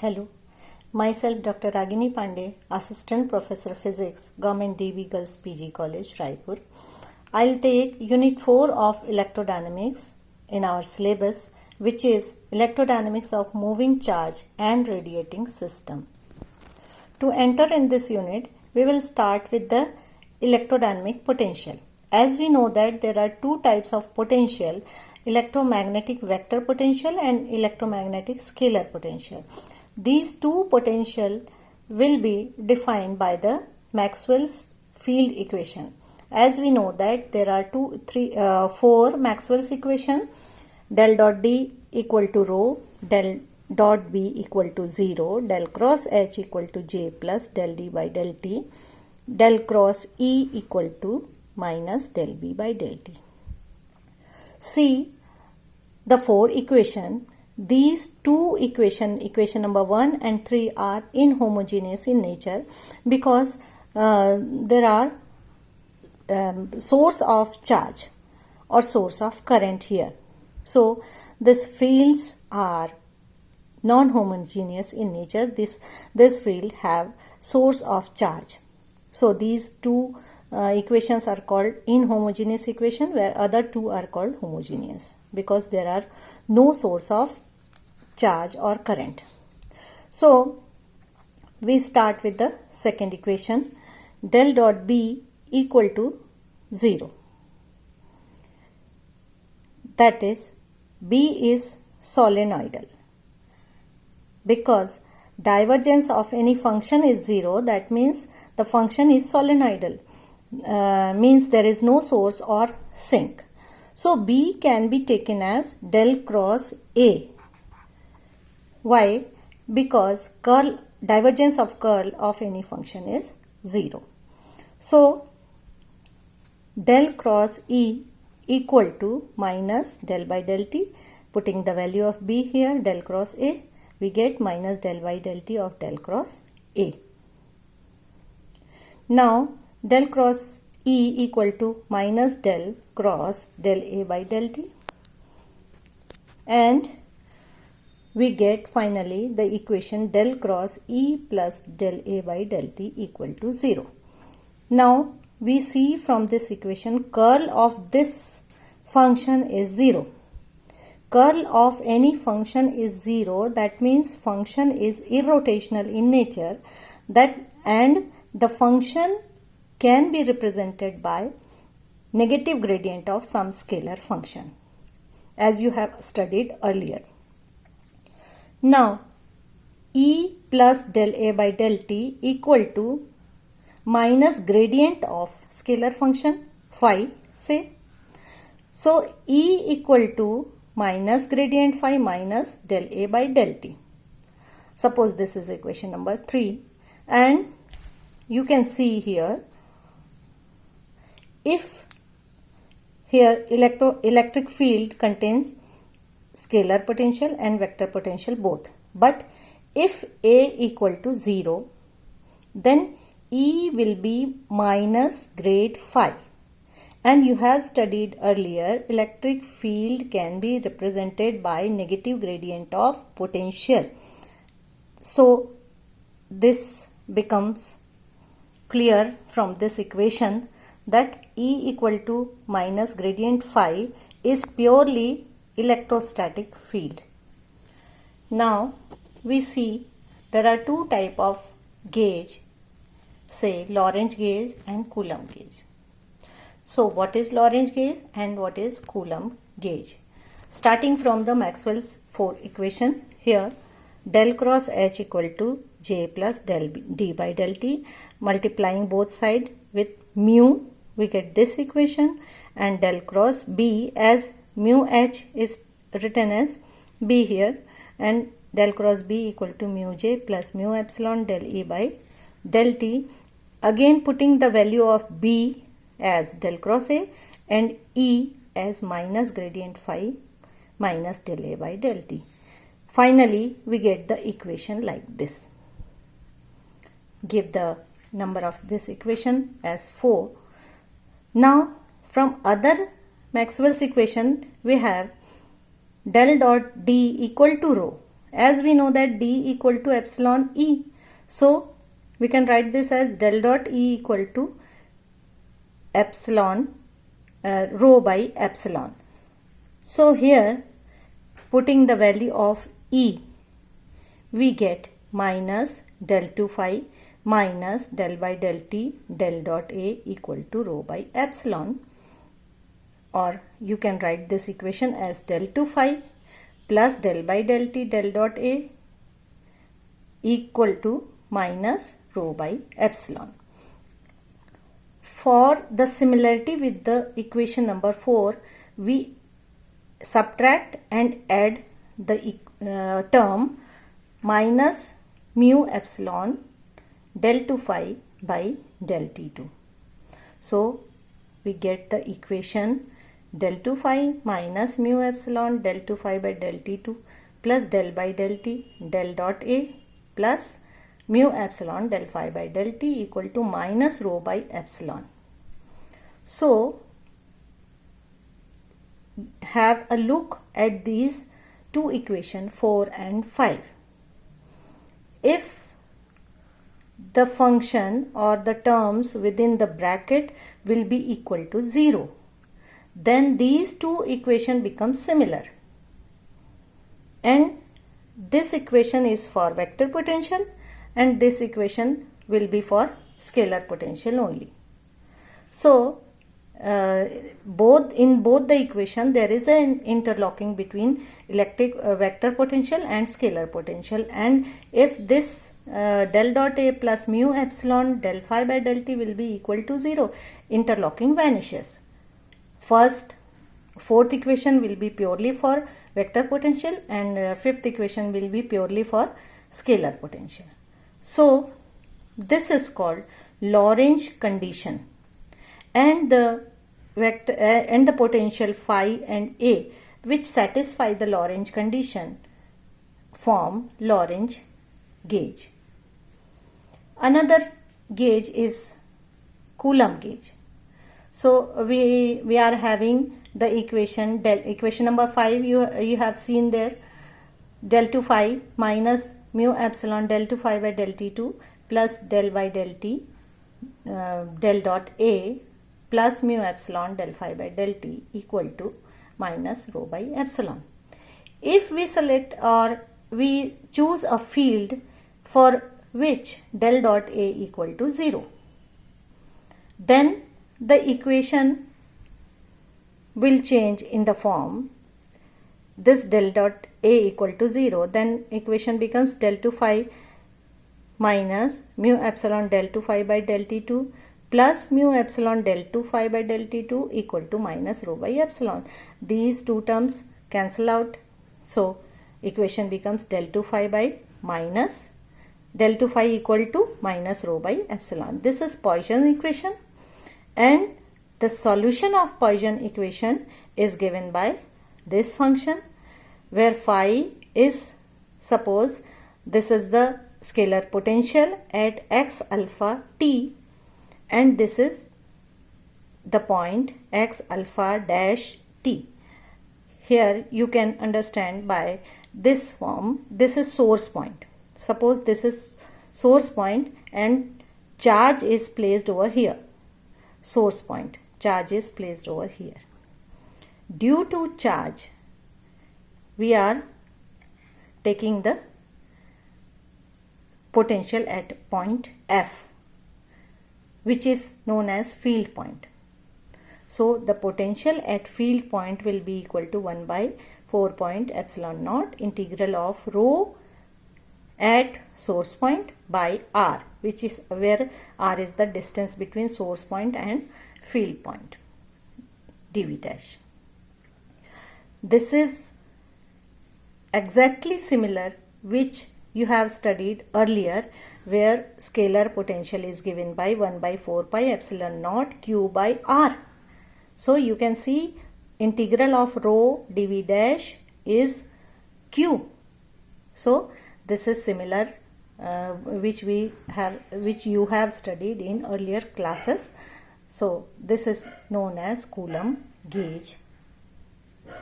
Hello, myself Dr. Ragini Pandey, Assistant Professor Physics, Government D.V. Girls PG College, Raipur. I'll take Unit 4 of Electrodynamics in our syllabus, which is Electrodynamics of Moving Charge and Radiating System. To enter in this unit, we will start with the electrodynamic potential. As we know that there are two types of potential, electromagnetic vector potential and electromagnetic scalar potential. These two potential will be defined by the Maxwell's field equation. As we know that there are four Maxwell's equation: del dot D equal to rho, del dot B equal to 0, del cross H equal to J plus del D by del T, del cross E equal to minus del B by del T. See the four equation. These two equation number 1 and 3 are inhomogeneous in nature because there are source of charge or source of current here. So these fields are non-homogeneous in nature. This field have source of charge. So these two equations are called inhomogeneous equation, where other two are called homogeneous because there are no source of charge or current. So we start with the second equation, del dot B equal to 0. That is, B is solenoidal. Because divergence of any function is 0, that means the function is solenoidal. Means there is no source or sink. So B can be taken as del cross A. Why? Because divergence of curl of any function is 0. So del cross E equal to minus del by del T. Putting the value of B here, del cross A, we get minus del by del T of del cross A. Now del cross E equal to minus del cross del A by del T, and we get finally the equation del cross E plus del A by del T equal to 0. Now we see from this equation curl of this function is 0. Curl of any function is 0, that means function is irrotational in nature, and the function can be represented by negative gradient of some scalar function, as you have studied earlier. Now E plus del A by del T equal to minus gradient of scalar function phi, say. So E equal to minus gradient phi minus del A by del T. Suppose this is equation number 3, and you can see here, if here electric field contains scalar potential and vector potential both, but if A equal to 0, then E will be minus grade phi. And you have studied earlier, electric field can be represented by negative gradient of potential. So this becomes clear from this equation that E equal to minus gradient phi is purely electrostatic field. Now we see there are two type of gauge, say Lorentz gauge and Coulomb gauge. So what is Lorentz gauge and what is Coulomb gauge? Starting from the Maxwell's 4 equation, here del cross H equal to J plus del D by del T, multiplying both sides with mu, we get this equation, and del cross B, as mu H is written as B here, and del cross B equal to mu J plus mu epsilon del E by del T. Again putting the value of B as del cross A and E as minus gradient phi minus del A by del T. Finally, we get the equation like this. Give the number of this equation as 4. Now, from other Maxwell's equation, we have del dot D equal to rho. as we know that D equal to epsilon E. So we can write this as del dot E equal to epsilon rho by epsilon. So here, putting the value of E, we get minus del 2 phi minus del by del T del dot A equal to rho by epsilon, or you can write this equation as del 2 phi plus del by del T del dot A equal to minus rho by epsilon. For the similarity with the equation number 4, we subtract and add the term minus mu epsilon del 2 phi by del T2. So we get the equation del 2 phi minus mu epsilon del 2 phi by del T2 plus del by del T del dot A plus mu epsilon del phi by del T equal to minus rho by epsilon. So have a look at these two equations 4 and 5. If the function or the terms within the bracket will be equal to 0, then these two equations become similar, and this equation is for vector potential and this equation will be for scalar potential only. So in both the equation there is an interlocking between electric vector potential and scalar potential, and if this del dot A plus mu epsilon del phi by del T will be equal to 0, interlocking vanishes. Fourth equation will be purely for vector potential and fifth equation will be purely for scalar potential. So this is called Lorentz condition, and the vector and the potential phi and A which satisfy the Lorentz condition form Lorentz gauge. Another gauge is Coulomb gauge. So we are having the equation number 5 you have seen there, del 2 phi minus mu epsilon del 2 phi by del T2 plus del by del T del dot A plus mu epsilon del phi by del T equal to minus rho by epsilon. If we select or we choose a field for which del dot A equal to 0, then the equation will change in the form this del dot A equal to 0, then equation becomes del 2 phi minus mu epsilon del 2 phi by del T2 plus mu epsilon del 2 phi by del T2 equal to minus rho by epsilon. These two terms cancel out, so equation becomes del 2 phi by minus del 2 phi equal to minus rho by epsilon. This is Poisson equation, and the solution of Poisson equation is given by this function, where phi is, suppose this is the scalar potential at x alpha t, and this is the point x alpha dash t. Here you can understand by this form, this is source point. Suppose this is source point and charge is placed over here. Source point, charge is placed over here. Due to charge, we are taking the potential at point F, which is known as field point. So the potential at field point will be equal to 1 by 4 point epsilon naught integral of rho at source point by r, which is where r is the distance between source point and field point, dv dash. This is exactly similar which you have studied earlier, where scalar potential is given by 1 by 4 pi epsilon naught q by r. So you can see integral of rho dv dash is q. So this is similar which you have studied in earlier classes. So this is known as Coulomb gauge